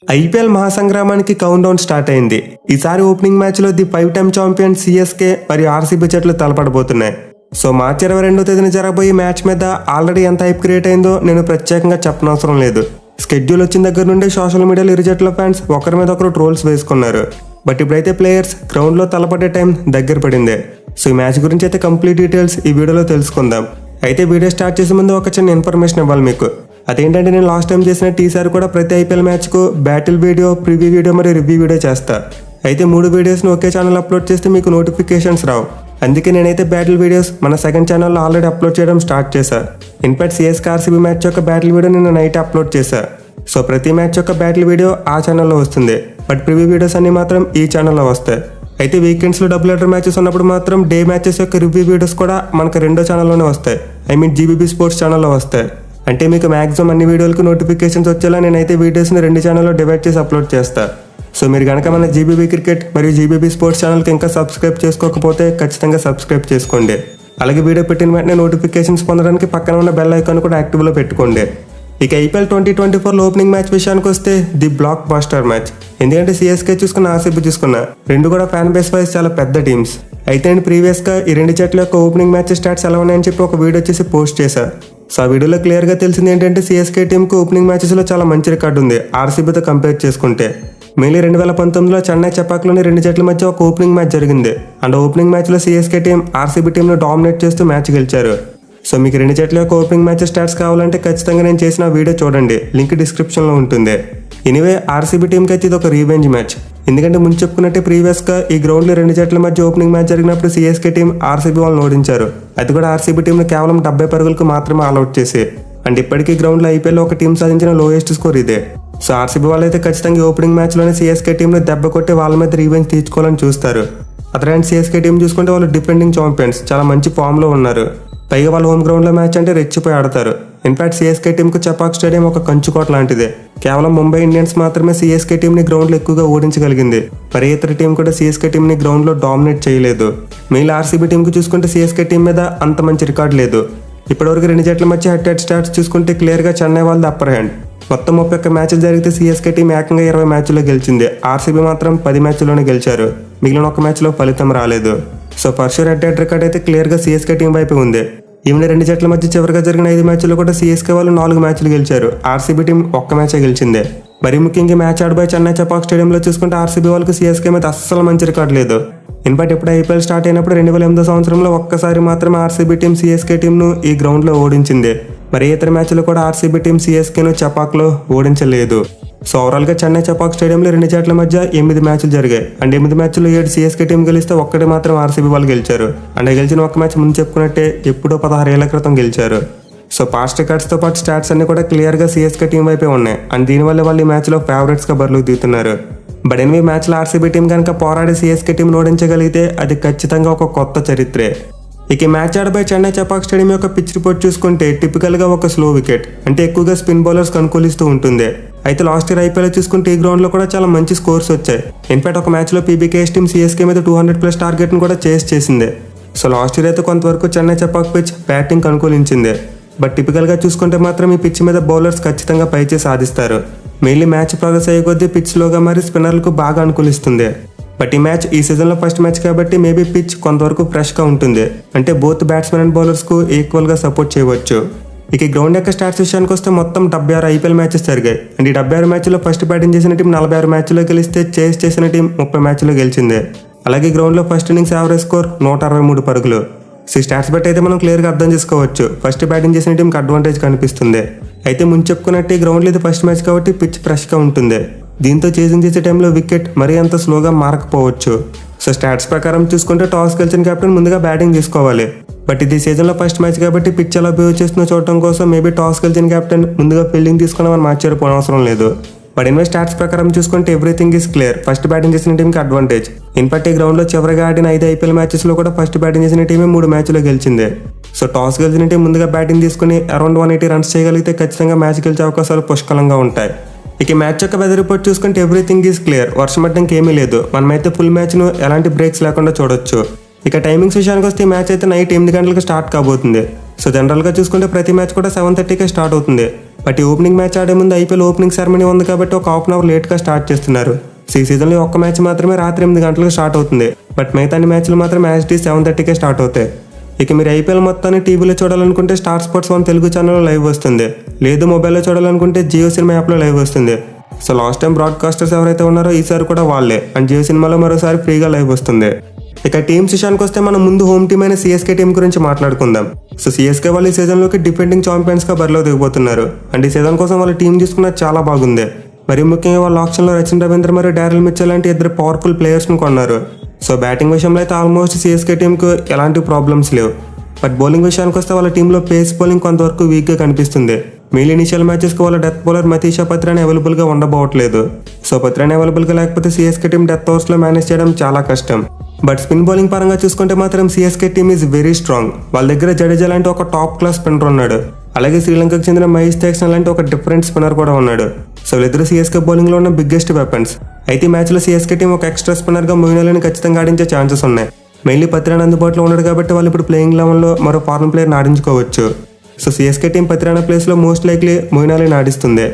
IPL మహాసంగ్రామానికి count down start అయింది. ఈసారి opening match లో ది 5 టైమ్ ఛాంపియన్ సిఎస్కే మరియు ఆర్సీబీ జట్లు తలపడబోతున్నాయి. సో మార్చి 22వ తేదీన జరగబోయే మ్యాచ్ మీద ఆల్రెడీ ఎంత హైప్ క్రియేట్ అయిందో నేను ప్రత్యేకంగా చెప్పనవసరం లేదు. స్కెడ్యూల్ వచ్చిన దగ్గర నుండి సోషల్ మీడియాలో ఇరు జట్ల ఫ్యాన్స్ ఒకరి మీద ఒకరు ట్రోల్స్ వేసుకున్నారు. బట్ ఇప్పుడైతే ప్లేయర్స్ గ్రౌండ్ లో తలపడే టైం దగ్గర పడింది. సో ఈ మ్యాచ్ గురించి అయితే కంప్లీట్ డీటెయిల్స్ ఈ వీడియోలో తెలుసుకుందాం. అయితే వీడియో స్టార్ట్ చేసే ముందు ఒక చిన్న ఇన్ఫర్మేషన్ ఇవ్వాలి మీకు. అదేంటంటే నేను లాస్ట్ టైం చేసినట్టు ఈసారి కూడా ప్రతి ఐపీఎల్ మ్యాచ్కు బ్యాటిల్ వీడియో, ప్రివ్యూ వీడియో మరియు రివ్యూ వీడియో చేస్తా. అయితే 3 వీడియోస్ని ఒకే ఛానల్ అప్లోడ్ చేస్తే మీకు నోటిఫికేషన్స్ రావు. అందుకే నేనైతే బ్యాటిల్ వీడియోస్ మన సెకండ్ ఛానల్లో ఆల్రెడీ అప్లోడ్ చేయడం స్టార్ట్ చేశా. ఇన్ఫాక్ట్ సిఎస్కే ఆర్సీబీ మ్యాచ్ యొక్క బ్యాటిల్ వీడియో నేను నైట్ అప్లోడ్ చేశా. సో ప్రతి మ్యాచ్ యొక్క బ్యాటిల్ వీడియో ఆ ఛానల్లో వస్తుంది. బట్ ప్రివ్యూ వీడియోస్ అన్ని మాత్రం ఈ ఛానల్లో వస్తాయి. అయితే వీకెండ్స్లో డబుల్ హెడర్ మ్యాచెస్ ఉన్నప్పుడు మాత్రం డే మ్యాచెస్ యొక్క రివ్యూ వీడియోస్ కూడా మనకు రెండో ఛానల్లోనే వస్తాయి. జీబీబీ స్పోర్ట్స్ ఛానల్లో వస్తాయి. అంటే మీకు మ్యాక్సిమం అన్ని వీడియోలకు నోటిఫికేషన్స్ వచ్చేలా నేనైతే వీడియోస్ని 2 ఛానల్లో డివైడ్ చేసి అప్లోడ్ చేస్తా. సో మీరు కనుక మన జీబీబీ క్రికెట్ మరియు జీబీబీ స్పోర్ట్స్ ఛానల్కి ఇంకా సబ్స్క్రైబ్ చేసుకోకపోతే ఖచ్చితంగా సబ్స్క్రైబ్ చేసుకోండి. అలాగే వీడియో పెట్టిన వెంటనే నోటిఫికేషన్స్ పొందడానికి పక్కన ఉన్న బెల్ ఐకాన్ కూడా యాక్టివ్లో పెట్టుకోండి. ఇక ఐపీఎల్ 2024 ఓపెనింగ్ మ్యాచ్ విషయానికి వస్తే ది బ్లాక్ బాస్టర్ మ్యాచ్. ఎందుకంటే సిఎస్కే చూసుకున్న, ఆర్సీబీ చూసుకున్న రెండు కూడా ఫ్యాన్ బేస్ వైజ్ చాలా పెద్ద టీమ్స్. అయితే నేను ప్రీవియస్గా ఈ 2 జట్ల యొక్క ఓపెనింగ్ మ్యాచ్ స్టాట్స్ ఎలా ఉన్నాయని చెప్పి ఒక వీడియో చేసి పోస్ట్ చేశా. సో ఆ వీడియోలో క్లియర్గా తెలిసింది ఏంటంటే సిఎస్కే టీంకు ఓపెనింగ్ మ్యాచెస్లో చాలా మంచి రికార్డు ఉంది ఆర్సీబీతో కంపేర్ చేసుకుంటే. మెయిన్లీ 2019లో చెన్నై చెపాక్లోని 2 జట్ల మధ్య ఒక ఓపెనింగ్ మ్యాచ్ జరిగింది. అండ్ ఓపెనింగ్ మ్యాచ్లో సిఎస్కే టీం ఆర్సీబీ టీంను డామినేట్ చేస్తూ మ్యాచ్ గెలిచారు. సో మీకు 2 జట్ల యొక్క ఓపెనింగ్ మ్యాచ్ స్టాట్స్ కావాలంటే ఖచ్చితంగా నేను చేసిన వీడియో చూడండి, లింక్ డిస్క్రిప్షన్లో ఉంటుంది. ఎనీవే ఆర్సీబీ టీంకి అయితే ఇది ఒక రీవెంజ్ మ్యాచ్. ఎందుకంటే ముందు చెప్పుకున్నట్టే ప్రీవియస్గా ఈ గ్రౌండ్లో 2 జట్ల మధ్య ఓపెనింగ్ మ్యాచ్ జరిగినప్పుడు సిఎస్కే టీం ఆర్సీబీ వాళ్ళని ఓడించారు. అది కూడా ఆర్సీబీ టీంను కేవలం 70 పరుగులకు మాత్రమే ఆల్అౌట్ చేసి. అండ్ ఇప్పటికీ గ్రౌండ్లో ఐపీఎల్లో ఒక టీం సాధించిన లోయెస్ట్ స్కోర్ ఇదే. సో ఆర్సీబీ వాళ్ళు అయితే ఖచ్చితంగా ఓపెనింగ్ మ్యాచ్లోనే సిఎస్కే టీంను దెబ్బ కొట్టి వాళ్ళ మీద రీవెంజ్ తీర్చుకోవాలని చూస్తారు. అదే సిఎస్కే టీం చూసుకుంటే వాళ్ళు డిఫెండింగ్ ఛాంపియన్స్, చాలా మంచి ఫామ్లో ఉన్నారు. పైగా వాళ్ళ హోమ్ గ్రౌండ్లో మ్యాచ్ అంటే రెచ్చిపోయి ఆడతారు. ఇన్ఫాక్ట్ సిఎస్కే టీంకు చెపాక్ స్టేడియం ఒక కంచుకోట లాంటిదే. కేవలం ముంబై ఇండియన్స్ మాత్రమే సిఎస్కే టీంని గ్రౌండ్లో ఎక్కువగా ఓడించగలిగింది. మరి ఇతర టీం కూడా సిఎస్కే టీంని గ్రౌండ్లో డామినేట్ చేయలేదు. మెయిన్ ఆర్సీబీ టీంకు చూసుకుంటే సిఎస్కే టీం మీద అంత మంచి రికార్డు లేదు. ఇప్పటివరకు 2 జట్ల మధ్య హెడ్ స్టాట్స్ చూసుకుంటే క్లియర్గా చెన్నై వాళ్ళది అప్పర్ హ్యాండ్. మొత్తం 31 మ్యాచ్లు జరిగితే సిఎస్కే టీం ఏకంగా 20 మ్యాచ్ల్లో గెలిచింది. ఆర్సీబీ మాత్రం 10 మ్యాచ్ల్లోనే గెలిచారు. మిగిలిన 1 మ్యాచ్లో ఫలితం రాలేదు. సో పర్షూర్ హెడ్ రికార్డ్ అయితే క్లియర్గా సిఎస్కే టీం వైపు ఉంది. ఈవెన్ 2 జట్ల మధ్య చివరిగా జరిగిన 5 మ్యాచ్ల్లో కూడా సిఎస్కే వాళ్ళు 4 మ్యాచ్లు గెలిచారు. RCB team 1 మ్యాచే గెలిచిందే. మరి ముఖ్యంగా మ్యాచ్ ఆడబోయే చెన్నై చెపాక్ స్టేడియంలో చూసుకుంటే ఆర్సీబీ వాళ్ళకి సిఎస్కే మీద అస్సలు మంచి రికార్డు లేదు. ఇన్ఫాక్ట్ ఇప్పుడు ఐపీఎల్ స్టార్ట్ అయినప్పుడు 2008 సంవత్సరంలో ఒక్కసారి మాత్రమే ఆర్సీబీ టీం సిఎస్కే టీంను ఈ గ్రౌండ్లో ఓడించింది. మరి ఇతర మ్యాచ్లో కూడా ఆర్సీబీ టీం సిఎస్కేను చెపాక్లో ఓడించలేదు. సో ఓవరాల్గా చెన్నై చెపాక్ స్టేడియంలో 2 జట్ల మధ్య 8 మ్యాచ్లు జరిగాయి. అండ్ 8 మ్యాచ్ల్లో 7 సిఎస్కే టీం గెలిస్తే 1 మాత్రం ఆర్సీబీ వాళ్ళు గెలిచారు. అండ్ గెలిచిన 1 మ్యాచ్ ముందు చెప్పుకున్నట్టే ఎప్పుడో 16 ఏళ్ల క్రితం గెలిచారు. సో పాస్ట్ రికార్డ్స్తో పాటు స్టాట్స్ అన్ని కూడా క్లియర్గా సిఎస్కే టీం వైపే ఉన్నాయి. అండ్ దీనివల్ల వాళ్ళు ఈ మ్యాచ్లో ఫేవరెట్స్గా బరిలోకి దిగుతున్నారు. బట్ ఎనిమిది మ్యాచ్లో ఆర్సీబీ టీం కనుక పోరాడి సిఎస్కే టీం ఓడించగలిగితే అది ఖచ్చితంగా ఒక కొత్త చరిత్రే. ఇక మ్యాచ్ ఆడబోయే చెన్నై చెపాక్ స్టేడియం యొక్క పిచ్ రిపోర్ట్ చూసుకుంటే టిపికల్గా ఒక స్లో వికెట్, అంటే ఎక్కువగా స్పిన్ బౌలర్స్ అనుకూలిస్తూ ఉంటుంది. అయితే లాస్ట్ ఇయర్ ఐపీఎల్ చూసుకుంటే ఈ గ్రౌండ్లో కూడా చాలా మంచి స్కోర్స్ వచ్చాయి. ఇన్ఫాక్ట్ ఒక మ్యాచ్లో పీబీకేఎస్ టీం సిఎస్కే మీద 200+ టార్గెట్ను కూడా చేసింది. సో లాస్ట్ ఇయర్ అయితే కొంతవరకు చెన్నై చెపాక్ పిచ్ బ్యాటింగ్ అనుకూలించింది. బట్ టిపికల్గా చూసుకుంటే మాత్రం ఈ పిచ్ మీద బౌలర్స్ ఖచ్చితంగా పైచేసి సాధిస్తారు. మెయిన్లీ మ్యాచ్ ప్రోగ్రెస్ అయ్యే కొద్దీ పిచ్ స్లోగా మరి స్పిన్నర్లకు బాగా అనుకూలిస్తుంది. బట్ ఈ మ్యాచ్ ఈ సీజన్లో ఫస్ట్ మ్యాచ్ కాబట్టి మేబీ పిచ్ కొంతవరకు ఫ్రెష్గా ఉంటుంది. అంటే బోత్ బ్యాట్స్మెన్ అండ్ బౌలర్స్కు ఈక్వల్గా సపోర్ట్ చేయవచ్చు. ఇక గ్రౌండ్ యొక్క స్టాట్స్ విషయానికి వస్తే మొత్తం 76 ఐపీఎల్ మ్యాచెస్ జరిగాయి. అండ్ ఈ 76 మ్యాచ్లో ఫస్ట్ బ్యాటింగ్ చేసిన టీం 46 మ్యాచ్లో గెలిస్తే చేస్ చేసిన టీం 30 మ్యాచ్లో గెలిచింది. అలాగే గ్రౌండ్లో ఫస్ట్ ఇన్నింగ్స్ యావరేజ్ స్కోర్ 163 పరుగులు. సో స్టాట్స్ బట్టి అయితే మనం క్లియర్గా అర్థం చేసుకోవచ్చు ఫస్ట్ బ్యాటింగ్ చేసిన టీంకి అడ్వాంటేజ్ కనిపిస్తుంది. అయితే ముందు చెప్పుకున్నట్టు ఈ గ్రౌండ్లో ఇది ఫస్ట్ మ్యాచ్ కాబట్టి పిచ్ ఫ్రెష్గా ఉంటుంది. దీంతో చేసింగ్ చేసే టైంలో వికెట్ మరీ అంత స్లోగా మారకపోవచ్చు. సో స్టాట్స్ ప్రకారం చూసుకుంటే టాస్ గెలిచిన కెప్టెన్ ముందుగా బ్యాటింగ్ తీసుకోవాలి. బట్ ఇది సీజన్లో ఫస్ట్ మ్యాచ్ కాబట్టి పిచ్ ఎలా బిహేవ్ చేస్తుందో చూడటం కోసం మేబీ టాస్ గెలిచిన కెప్టెన్ ముందుగా ఫీల్డింగ్ తీసుకున్నామని మార్చేపోనవసరం లేదు. బట్ ఇన్వే స్టాట్స్ ప్రకారం చూసుకుంటే everything is clear, first batting చేసిన టీంకి అడ్వాంటేజ్. ఇన్ఫాక్ట్ ఈ గ్రౌండ్లో చివరిగా ఆడిన 5 ఐపీఎల్ మ్యాచెస్లో కూడా ఫస్ట్ బ్యాటింగ్ చేసిన టీమే 3 మ్యాచ్లో గెలిచింది. సో టాస్ గెలిచిన టీం ముందుగా బ్యాటింగ్ తీసుకుని అరౌండ్ 180 రన్స్ చేయగలిగితే ఖచ్చితంగా మ్యాచ్ గెలిచే అవకాశాలు పుష్కలంగా ఉంటాయి. ఇక మ్యాచ్ యొక్క వెదర్ రిపోర్ట్ చూసుకుంటే ఎవ్రీథింగ్ ఈజ్ క్లియర్, వర్షం పడడానికి ఏమీ లేదు. మనమైతే ఫుల్ మ్యాచ్ను ఎలాంటి బ్రేక్స్ లేకుండా చూడొచ్చు. ఇక టైమింగ్స్ విషయానికి వస్తే ఈ మ్యాచ్ అయితే నైట్ 8 గంటలకు స్టార్ట్ కాబోతుంది. సో జనరల్గా చూసుకుంటే ప్రతి మ్యాచ్ కూడా 7:30కే స్టార్ట్ అవుతుంది. బట్ ఈ ఓపెనింగ్ మ్యాచ్ ఆడే ముందు ఐపీఎల్ ఓపెనింగ్ సెరమనీ ఉంది కాబట్టి ఒక హాఫ్ అన్ అవర్ లేట్గా స్టార్ట్ చేస్తున్నారు. ఈ సీజన్లో ఒక్క మ్యాచ్ మాత్రమే రాత్రి 8 గంటలకు స్టార్ట్ అవుతుంది. బట్ మిగతా అన్ని మ్యాచ్లు మాత్రం మ్యాచ్ డే 7:30కే స్టార్ట్ అవుతాయి. ఇక మీరు ఐపీఎల్ మొత్తాన్ని టీవీలో చూడాలనుకుంటే స్టార్ స్పోర్ట్స్ 1 తెలుగు ఛానల్లో లైవ్ వస్తుంది. లేదు మొబైల్లో చూడాలనుకుంటే జియో సినిమా యాప్లో లైవ్ వస్తుంది. సో లాస్ట్ టైం బ్రాడ్కాస్టర్స్ ఎవరైతే ఉన్నారో ఈసారి కూడా వాళ్ళే. అండ్ జియో సినిమాలో మరోసారి ఫ్రీగా లైవ్ వస్తుంది. ఇక టీమ్స్ విషయానికి వస్తే మనం ముందు హోమ్ టీమ్ అయిన సిఎస్కే టీం గురించి మాట్లాడుకుందాం. సో సిఎస్కే వాళ్ళు ఈ సీజన్లోకి డిఫెండింగ్ ఛాంపియన్స్గా బరిలో దిగబోతున్నారు. అండ్ ఈ సీజన్ కోసం వాళ్ళ టీం తీసుకున్నది చాలా బాగుంది. మరి ముఖ్యంగా వాళ్ళ ఆప్షన్లో రచిన్ రవీంద్ర మరియు డారెల్ మిచెల్ లాంటి 2 పవర్ఫుల్ ప్లేయర్స్ని కొన్నారు. సో బ్యాటింగ్ విషయంలో అయితే ఆల్మోస్ట్ సిఎస్కే టీంకు ఎలాంటి ప్రాబ్లమ్స్ లేవు. బట్ బౌలింగ్ విషయానికి వస్తే వాళ్ళ టీంలో పేస్ బౌలింగ్ కొంతవరకు వీక్గా కనిపిస్తుంది. మెయిన్ ఇనిషియల్ మ్యాచెస్కి వాళ్ళ డెత్ బౌలర్ మతీషా పత్రాని అవైలబుల్గా ఉండబోవట్లేదు. సో పత్రాని అవైలబుల్గా లేకపోతే సిఎస్కే టీం డెత్ ఓవర్స్లో మేనేజ్ చేయడం చాలా కష్టం. బట్ స్పిన్ బౌలింగ్ పరంగా చూసుకుంటే మాత్రం CSK team is very strong. వాళ్ళ దగ్గర జడేజా లాంటి ఒక టాప్ క్లాస్ స్పిన్నర్ ఉన్నాడు. అలాగే శ్రీలంకకు చెందిన మహేష్ తీక్షణ లాంటి ఒక డిఫరెంట్ స్పిన్నర్ కూడా ఉన్నాడు. సో వీళ్ళిద్దరు సిఎస్కే బౌలింగ్లో ఉన్న బిగ్గెస్ట్ వెపన్స్. అయితే ఈ మ్యాచ్లో సిఎస్కే టీం ఒక ఎక్స్ట్రా స్పిన్నర్గా మొయిన్ అలీని ఖచ్చితంగా ఆడించే ఛాన్సెస్ ఉన్నాయి. మెయిన్లీ పత్రాని అందుబాటులో ఉన్నాడు కాబట్టి వాళ్ళు ఇప్పుడు ప్లేయింగ్ లెవెన్లో మరో ఫారెన్ ప్లేయర్ని ఆడించుకోవచ్చు. సో సిఎస్కే టీం పత్రాని ప్లేస్లో మోస్ట్ లైక్లీ మొయిన్ అలీని ఆడిస్తుంది.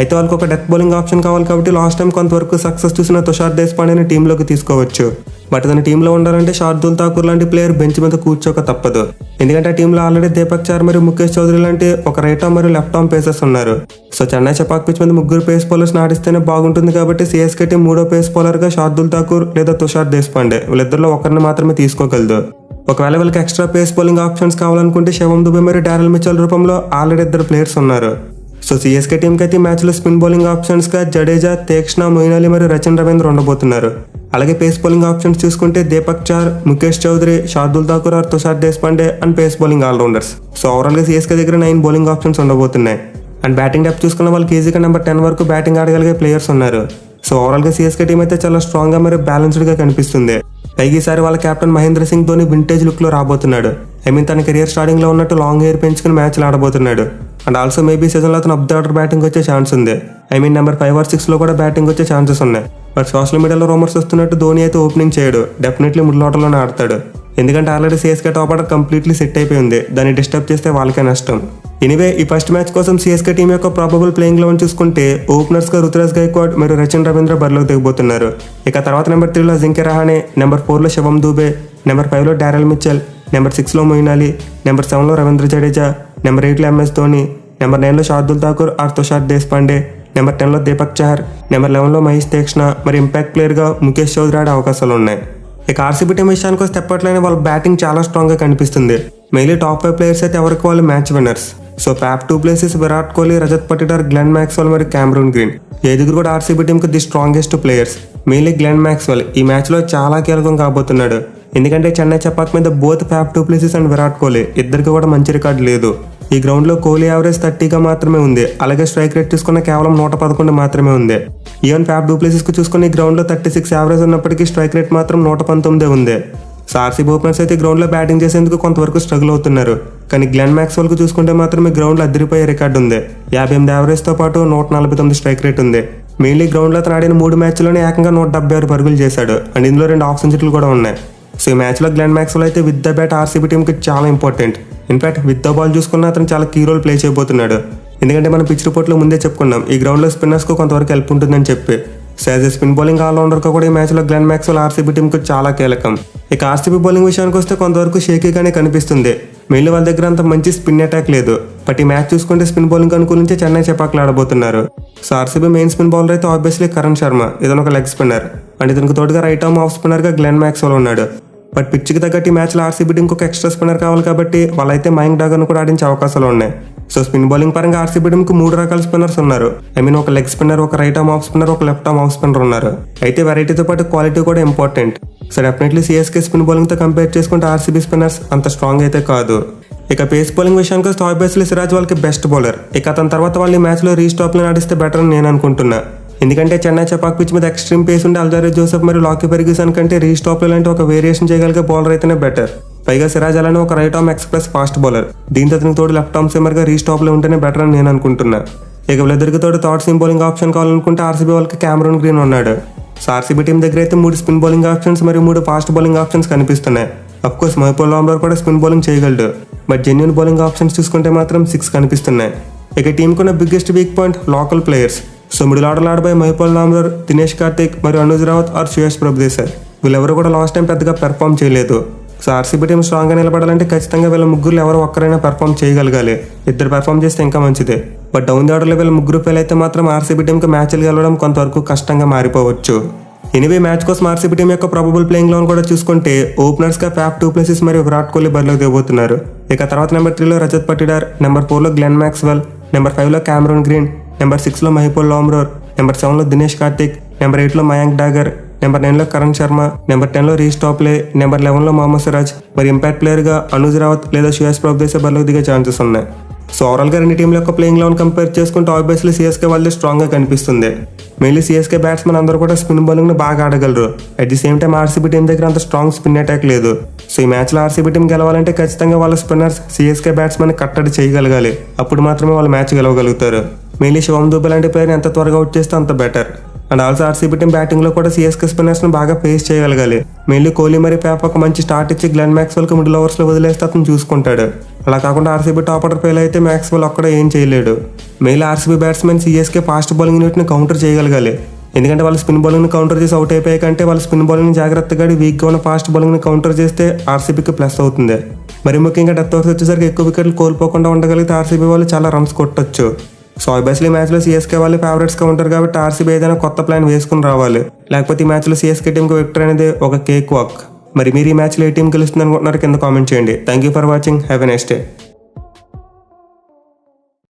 అయితే వాళ్ళకి ఒక డెత్ బౌలింగ్ ఆప్షన్ కావాలి కాబట్టి లాస్ట్ టైం కొంతవరకు సక్సెస్ చూసిన తుషార్ దేశపాండేని టీంలోకి తీసుకోవచ్చు. బట్ తన టీంలో ఉండాలంటే శార్దుల్ ఠాకూర్ లాంటి ప్లేయర్ బెంచ్ మీద కూర్చోక తప్పదు. ఎందుకంటే ఆ టీంలో ఆల్రెడీ దీపక్ చార్ మరియు ముఖేష్ చౌదరి లాంటి ఒక రైట్ ఆర్మ్ మరియు లెఫ్ట్ ఆర్మ్ పేసర్స్ ఉన్నారు. సో చెన్నై చపాక్ పిచ్ మీద 3 పేస్ బౌలర్స్ ఆడిస్తేనే బాగుంటుంది కాబట్టి సిఎస్కే టీం 3వ పేస్ బౌలర్గా శార్దుల్ ఠాకూర్ లేదా తుషార్ దేశపాండే వీళ్ళిద్దరిలో ఒకరిని మాత్రమే తీసుకోగలదు. ఒకవేళ వీళ్ళకి ఎక్స్ట్రా పేస్ బౌలింగ్ ఆప్షన్స్ కావాలనుకుంటే శివం దుబే మరియు డారెల్ మిచెల్ రూపంలో ఆల్రెడీ 2 ప్లేయర్స్ ఉన్నారు. సో సిఎస్కే టీంకి అయితే మ్యాచ్లో స్పిన్ బౌలింగ్ ఆప్షన్స్గా జడేజా, తీక్షణ, మొయిన్ అలీ మరియు రచిన్ రవీంద్ర ఉండబోతున్నారు. అలాగే పేస్ బౌలింగ్ ఆప్షన్స్ చూసుకుంటే Deepak Chahar, Mukesh Choudhary, Shardul Thakur or Tushar Deshpande and pace bowling allrounders. So ఓవరాల్గా సిఎస్కే దగ్గర 9 బౌలింగ్ ఆప్షన్స్ ఉండబోతున్నాయి. అండ్ బ్యాటింగ్ డెప్త్ చూసుకున్న వాళ్ళకి ఈజీగా నెంబర్ 10 వరకు బ్యాటింగ్ ఆడగలిగే ప్లేయర్స్ ఉన్నారు. సో ఓవరాల్గా సిఎస్కే టీం అయితే చాలా స్ట్రాంగ్గా మరియు బ్యాలెన్స్డ్గా కనిపిస్తుంది. పైగా ఈసారి వాళ్ళ కెప్టెన్ మహేంద్ర సింగ్ ధోని వింటేజ్ లుక్లో రాబోతున్నాడు. తన కెరియర్ స్టార్టింగ్లో ఉన్నట్టు లాంగ్ హెయిర్ పెంచుకుని మ్యాచ్లు ఆడబోతున్నాడు. అండ్ ఆల్సో మేబీ సీజన్లో అతను అప్ ద ఆర్డర్ బ్యాటింగ్ వచ్చే ఛాన్స్ ఉంది. నెంబర్ 5 or 6లో కూడా బ్యాటింగ్ వచ్చే ఛాన్సెస్ ఉన్నాయి. బట్ సోషల్ మీడియాలో రూమర్స్ వస్తున్నట్టు ధోని అయితే ఓపెనింగ్ చేయడు. డెఫినెట్లీ మిడిల్ ఆర్డర్లోనే ఆడతాడు. ఎందుకంటే already CSK top order completely set అయిపోయింది. దాన్ని డిస్టర్బ్ చేస్తే వాళ్ళకే నష్టం. ఎనీవే ఈ ఫస్ట్ మ్యాచ్ కోసం సిఎస్కే టీం యొక్క ప్రాబబుల్ ప్లేయింగ్ లెవెన్ చూసుకుంటే ఓపెనర్స్గా రుతురాజ్ గైక్వాడ్ మరియు రచిన్ రవీంద్ర బరిలోకి దిగబోతున్నారు. ఇక తర్వాత నెంబర్ 3లో అజింక్య రహానే, నెంబర్ 4లో శివం దుబే, నెంబర్ 5లో డారెల్ మిచెల్, నెంబర్ 6లో మొయిన్ అలీ, నెంబర్ 7లో రవీంద్ర జడేజా, నెంబర్ 8లో ఎంఎస్ ధోని, నెంబర్ 9లో శార్దుల్ ఠాకూర్ ఆర్ తుషార్ దేశపాండే, నెంబర్ 10లో దీపక్ చహర్, నెంబర్ 11లో మహేష్ తీక్షణ మరి ఇంపాక్ట్ ప్లేయర్గా ముఖేష్ చౌదరి ఆడే అవకాశాలు ఉన్నాయి. ఇక ఆర్సీబీ టీం విషయానికి వస్తే ఎప్పట్లోనే వాళ్ళ బ్యాటింగ్ చాలా స్ట్రాంగ్గా కనిపిస్తుంది. మెయిన్లీ టాప్ 5 ప్లేయర్స్ అయితే ఎవరికి వాళ్ళు match winners. So Pap 2 places Virat Kohli, Rajat Patidar, Glenn Maxwell మరియు క్యామరూన్ గ్రీన్. ఏదుగురు కూడా ఆర్సీబీ టీంకి the strongest players. Mainly Glenn Maxwell ఈ మ్యాచ్లో చాలా కీలకం కాబోతున్నాడు. ఎందుకంటే చెన్నై చపాక్ మీద both Pap 2 places and Virat Kohli ఇద్దరికి కూడా మంచి రికార్డు లేదు. ఈ గ్రౌండ్లో కోహ్లీ యావరేజ్ 30గా మాత్రమే ఉంది. అలాగే స్ట్రైక్ రేట్ చూసుకున్న కేవలం 111 మాత్రమే ఉంది. ఈవెన్ ప్యాప్ 2 ప్లేసెస్కి చూసుకుని ఈ గ్రౌండ్లో 36 యావరేజ్ ఉన్నప్పటికీ స్ట్రైక్ రేట్ మాత్రం 119 ఉంది. సో ఆర్సీబీ ఓపెనర్స్ అయితే గ్రౌండ్లో బ్యాటింగ్ చేసేందుకు కొంతవరకు స్ట్రగుల్ అవుతున్నారు. కానీ గ్లెన్ మ్యాక్స్వెల్కి చూసుకుంటే మాత్రం ఈ గ్రౌండ్లో అదిరిపోయే రికార్డు ఉంది. 58 యావరేజ్తో పాటు 149 స్ట్రైక్ రేట్ ఉంది. మెయిన్లీ గ్రౌండ్లో అతను ఆడిన 3 మ్యాచ్లోనే ఏకంగా 176 పరుగులు చేశాడు. అండ్ ఇందులో 2 హాఫ్ సెంచరీలు కూడా ఉన్నాయి. సో ఈ మ్యాచ్లో గ్లెన్ మ్యాక్స్వెల్ అయితే విత్ ద బ్యాట్ ఆర్సీబీ టీంకి చాలా important. In fact with the ball చూసుకున్న అతను చాలా కీ రోల్ ప్లే చేయబోతున్నాడు. ఎందుకంటే మనం పిచ్ రిపోర్ట్లో ముందే చెప్పుకున్నాం ఈ గ్రౌండ్లో స్పిన్నర్స్కు కొంతవరకు హెల్ప్ ఉంటుందని చెప్పి. So as a spin bowling ఆల్రౌండర్గా కూడా ఈ మ్యాచ్లో గ్లెన్ మ్యాక్స్వెల్ ఆర్సీబీ టీంకి చాలా కీలకం. ఇక ఆర్సీబీ బౌలింగ్ విషయానికి వస్తే కొంతవరకు షేకీగానే కనిపిస్తుంది. మెయిన్లీ వాళ్ళ దగ్గర అంత మంచి స్పిన్ అటాక్ లేదు. బట్ ఈ మ్యాచ్ చూసుకుంటే స్పిన్ బౌలింగ్ అనుకూలించే చెన్నై చపాక్లు ఆడబోతున్నారు. So RCB main spin bowler అయితే ఆబ్వియస్లీ కరణ్ శర్మ, ఇతను ఒక లెగ్ స్పిన్నర్. అండ్ ఇతనికి తోడుగా రైట్ ఆర్మ్ ఆఫ్ స్పిన్నర్గా గ్లెన్ మ్యాక్స్వెల్ ఉన్నాడు. బట్ పిచ్కి తగ్గట్టు ఈ మ్యాచ్లో ఆర్సీబీ టీంకి ఒక ఎక్స్ట్రా స్పిన్నర్ కావాలి కాబట్టి వాళ్ళైతే మయాంక్ డాగర్ను కూడా ఆడించే అవకాశాలు ఉన్నాయి. సో స్పిన్ బౌలింగ్ పరంగా ఆర్సీబీ టీంకి 3 రకాల స్పిన్నర్స్ ఉన్నారు. ఒక లెగ్ స్పిన్నర్, ఒక రైట్ ఆర్మ్ ఆఫ్ స్పిన్నర్, ఒక లెఫ్ట్ ఆర్మ్ ఆఫ్ స్పిన్నర్ ఉన్నారు. అయితే వెరైటీతో పాటు క్వాలిటీ కూడా important. So definitely CSK spin బౌలింగ్తో కంపేర్ చేసుకుంటే ఆర్సీబీ స్పిన్నర్స్ అంత స్ట్రాంగ్ అయితే కాదు. ఇక పేస్ బౌలింగ్ విషయానికి వస్తే ఆబ్వియస్లీ సిరాజ్ వాళ్ళకి బెస్ట్ బౌలర్. ఇక అతని తర్వాత వాళ్ళు ఈ మ్యాచ్లో రీస్టాప్లో ఆడిస్తే బెటర్ అని నేను అనుకుంటున్నా. ఎందుకంటే చెన్నై చపాక్ పిచ్ మీద ఎక్స్ట్రీమ్ పేస్ ఉండే అల్జారీ జోసెఫ్ మరియు లాకీ ఫెర్గ్యూసన్ కంటే రీస్టాప్లో లాంటి ఒక వేరియేషన్ చేయగలిగే బౌలర్ అయితేనే బెటర్. పైగా సిరాజ్ అలానే ఒక right arm express fast bowler. దీంతో అతనికి తోడు లెఫ్ట్ ఆర్మ్ సిమ్మర్గా రీస్టాప్లో ఉంటేనే బెటర్ అని నేను అనుకుంటున్నా. ఇక వీళ్ళిద్దరికి తోడు థర్డ్ సీమ్ బౌలింగ్ ఆప్షన్ కావాలనుకుంటే ఆర్సీబీ వాళ్ళకి క్యామరూన్ గ్రీన్ ఉన్నాడు. సో ఆర్సీబీ టీం దగ్గర అయితే 3 స్పిన్ బౌలింగ్ ఆప్షన్స్ మరియు 3 ఫాస్ట్ బౌలింగ్ ఆప్షన్స్ కనిపిస్తున్నాయి. అఫ్ కోర్స్ మహబూబ్ ఆమ్రార్ కూడా స్పిన్ బౌలింగ్ చేయగలడు. బట్ జెన్యూన్ బౌలింగ్ ఆప్షన్స్ చూసుకుంటే మాత్రం 6 కనిపిస్తున్నాయి. ఇక టీంకున్న biggest weak point local players. So middle order ఆడబోయే మహిపాల్ నామ్దర్, దినేష్ కార్తిక్ మరియు అనుజ్ రావత్ ఆర్ శ్రేయస్ ప్రభుదేశాయ్ వీళ్ళెవరు కూడా లాస్ట్ టైం పెద్దగా పెర్ఫామ్ చేయలేదు. సో ఆర్సీబీ టీం స్ట్రాంగ్గా నిలబడాలంటే ఖచ్చితంగా వీళ్ళ ముగ్గురు ఎవరో ఒక్కరైనా పెర్ఫామ్ చేయగలగాలి. ఇద్దరు పెర్ఫామ్ చేస్తే ఇంకా మంచిదే. బట్ డౌన్ ది ఆర్డర్లో వీళ్ళ ముగ్గురు ఫెయిల్ అయితే మాత్రం ఆర్సీబీ టీంకి మ్యాచ్లు గెలవడం కొంతవరకు కష్టంగా మారిపోవచ్చు. ఎనివే మ్యాచ్ కోసం ఆర్సీబీ టీం యొక్క ప్రాబబుల్ ప్లేయింగ్ లోన్ కూడా చూసుకుంటే ఓపెనర్స్గా ఫ్యాఫ్ డూ ప్లెసిస్ మరియు విరాట్ కోహ్లీ బరిలోకి దిగబోతున్నారు. ఇక తర్వాత నెంబర్ 3లో రజత్ పటిదార్, నెంబర్ 4లో గ్లెన్ మ్యాక్స్వెల్, నెంబర్ 5లో క్యామరూన్ గ్రీన్, నెంబర్ 6లో మహిపాల్ నామ్దర్, నెంబర్ 7లో దినేష్ కార్తిక్, నెంబర్ 8లో మయాంక్ డాగర్, నెంబర్ 9లో కరణ్ శర్మ, నెంబర్ 10లో రీస్ టాప్లే, నెంబర్ 11లో మొహమ్మద్ సిరాజ్ మరి ఇంపాక్ట్ ప్లేయర్గా అనుజ్ రావత్ లేదా శ్రేయస్ ప్రభుదేశాయ్ బరిలోకి దిగే ఛాన్సెస్ ఉన్నాయి. సో ఓవరాల్గా రెండు టీంల యొక్క ప్లేయింగ్ లెవెన్ కంపేర్ చేసుకుంటే ఆబ్వియస్లీ సిఎస్కే వాళ్ళే స్ట్రాంగ్గా కనిపిస్తుంది. మెయిన్లీ సిఎస్కే బ్యాట్స్మెన్ అందరూ కూడా స్పిన్ బౌలింగ్ని బాగా ఆడగలరు. At the same time RCB team దగ్గర అంత స్ట్రాంగ్ స్పిన్ అటాక్ లేదు. సో ఈ మ్యాచ్లో ఆర్సీబీ టీం గెలవాలంటే ఖచ్చితంగా వాళ్ళ స్పిన్నర్స్ సిఎస్కే బ్యాట్స్మెన్ కట్టడి చేయగలగాలి. అప్పుడు మాత్రమే వాళ్ళు మ్యాచ్ గెలవగలుగుతారు. మెయిన్లీ శివం దూబే లాంటి ప్లేయర్ ఎంత త్వరగా అవుట్ చేస్తే అంత better. And also RCB team బ్యాటింగ్లో కూడా సిఎస్కే స్పిన్నర్స్ని బాగా ఫేస్ చేయగలగాలి. మెయిన్లీ కోహ్లీ మరియు పేప్ ఒక మంచి స్టార్ట్ ఇచ్చి గ్లెన్ మ్యాక్స్వెల్కి మిడిల్ ఓవర్స్లో వదిలేస్తే అతను చూసుకుంటాడు. అలా కాకుండా ఆర్సీబీ టాప్ ఆర్డర్ ఫెయిల్ అయితే మ్యాక్స్వెల్ ఒక్కడ ఏం చేయలేడు. Mainly RCB batsmen CSK fast bowling యూనిట్ని కౌంటర్ చేయగలగాలి. ఎందుకంటే వాళ్ళు స్పిన్ బౌలింగ్ని కౌంటర్ చేసి అవుట్ అయిపోయాయి కంటే వాళ్ళు స్పిన్ బౌలింగ్ జాగ్రత్తగా వీక్గా ఉన్న ఫాస్ట్ బౌలింగ్ని కౌంటర్ చేస్తే ఆర్సీబీకి ప్లస్ అవుతుంది. మరి ముఖ్యంగా డెత్ ఓవర్స్ వచ్చేసరికి ఎక్కువ వికెట్లు కోల్పోకుండా ఉండగలిగితే ఆర్సీబీ వాళ్ళు చాలా రన్స్ కొట్టొచ్చు. సో ఆబ్వియస్లీ మ్యాచ్లో సిఎస్కే వాళ్ళు ఫేవరెట్స్గా ఉంటారు కాబట్టి ఆర్సీబీ ఏదైనా కొత్త ప్లాన్ వేసుకుని రావాలి. లేకపోతే ఈ మ్యాచ్లో సిఎస్కే టీంకి విక్టరీ అనేది ఒక కేక్ వాక్. మరి మీరు ఈ మ్యాచ్లో ఏ టీం గెలుస్తుంది అనుకుంటున్నారు కింద కామెంట్ చేయండి. Thank you for watching. Have a nice day.